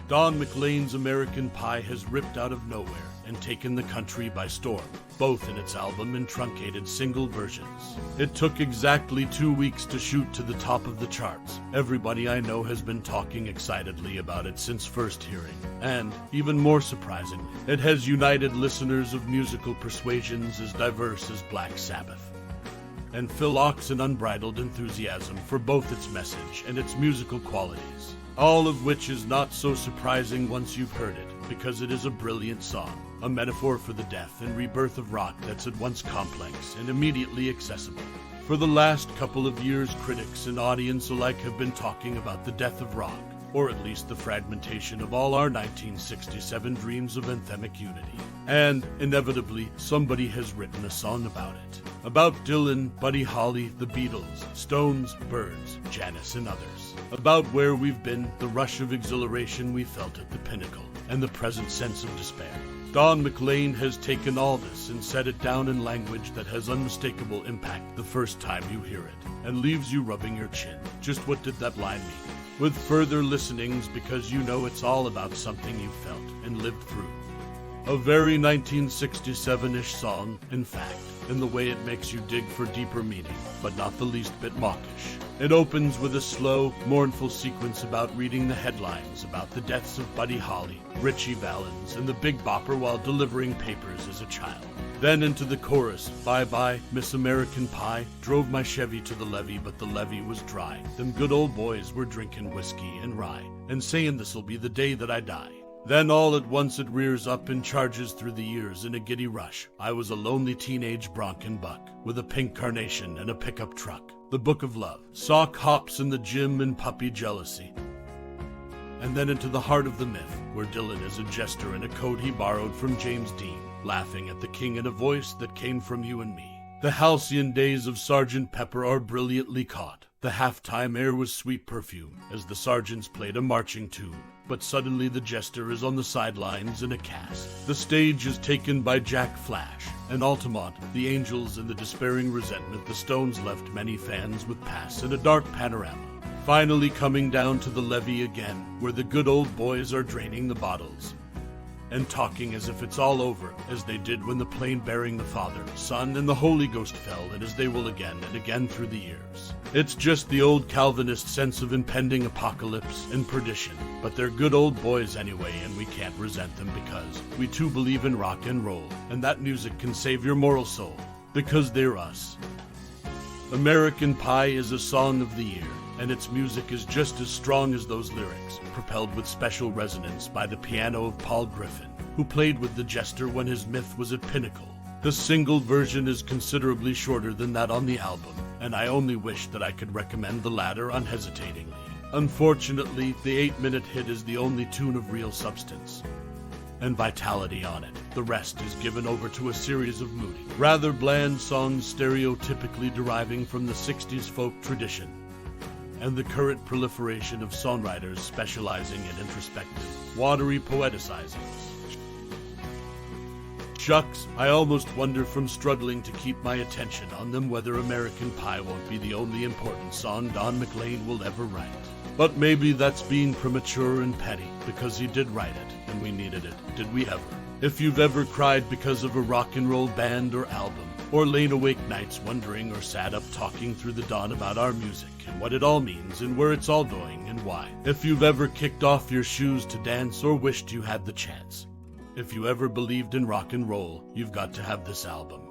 Don McLean's American Pie has ripped out of nowhere and taken the country by storm, both in its album and truncated single versions. It took exactly 2 weeks to shoot to the top of the charts. Everybody I know has been talking excitedly about it since first hearing. And, even more surprisingly, it has united listeners of musical persuasions as diverse as Black Sabbath, and Philoc's an unbridled enthusiasm for both its message and its musical qualities. All of which is not so surprising once you've heard it, because it is a brilliant song, a metaphor for the death and rebirth of rock that's at once complex and immediately accessible. For the last couple of years, critics and audience alike have been talking about the death of rock, or at least the fragmentation of all our 1967 dreams of anthemic unity. And, inevitably, somebody has written a song about it. About Dylan, Buddy Holly, the Beatles, Stones, Byrds, Janis, and others. About where we've been, the rush of exhilaration we felt at the pinnacle, and the present sense of despair. Don McLean has taken all this and set it down in language that has unmistakable impact the first time you hear it, and leaves you rubbing your chin. Just what did that line mean? With further listenings, because you know it's all about something you felt and lived through. A very 1967-ish song, in fact, in the way it makes you dig for deeper meaning, but not the least bit mawkish. It opens with a slow, mournful sequence about reading the headlines about the deaths of Buddy Holly, Ritchie Valens, and the Big Bopper while delivering papers as a child. Then into the chorus, "Bye-bye, Miss American Pie, drove my Chevy to the levee, but the levee was dry. Them good old boys were drinking whiskey and rye, and saying this'll be the day that I die." Then all at once it rears up and charges through the years in a giddy rush. I was a lonely teenage bronc and buck, with a pink carnation and a pickup truck. The book of love, sock hops in the gym and puppy jealousy. And then into the heart of the myth, where Dylan is a jester in a coat he borrowed from James Dean, laughing at the king in a voice that came from you and me. The halcyon days of Sergeant Pepper are brilliantly caught. The halftime air was sweet perfume, as the sergeants played a marching tune. But suddenly the jester is on the sidelines in a cast. The stage is taken by Jack Flash, and Altamont, the Angels, and the despairing resentment the Stones left many fans with pass in a dark panorama. Finally coming down to the levee again, where the good old boys are draining the bottles and talking as if it's all over, as they did when the plane bearing the Father, Son, and the Holy Ghost fell, and as they will again and again through the years. It's just the old Calvinist sense of impending apocalypse and perdition, but they're good old boys anyway, and we can't resent them because we too believe in rock and roll, and that music can save your moral soul, because they're us. American Pie is a song of the year, and its music is just as strong as those lyrics, propelled with special resonance by the piano of Paul Griffin, who played with the jester when his myth was at pinnacle. The single version is considerably shorter than that on the album, and I only wish that I could recommend the latter unhesitatingly. Unfortunately, the 8-minute hit is the only tune of real substance and vitality on it. The rest is given over to a series of moody, rather bland songs stereotypically deriving from the 60s folk tradition, and the current proliferation of songwriters specializing in introspective, watery poeticizing. Shucks, I almost wonder from struggling to keep my attention on them whether American Pie won't be the only important song Don McLean will ever write. But maybe that's being premature and petty, because he did write it, and we needed it, did we ever? If you've ever cried because of a rock and roll band or album, or lain awake nights wondering or sat up talking through the dawn about our music and what it all means and where it's all going and why. If you've ever kicked off your shoes to dance or wished you had the chance. If you ever believed in rock and roll, you've got to have this album.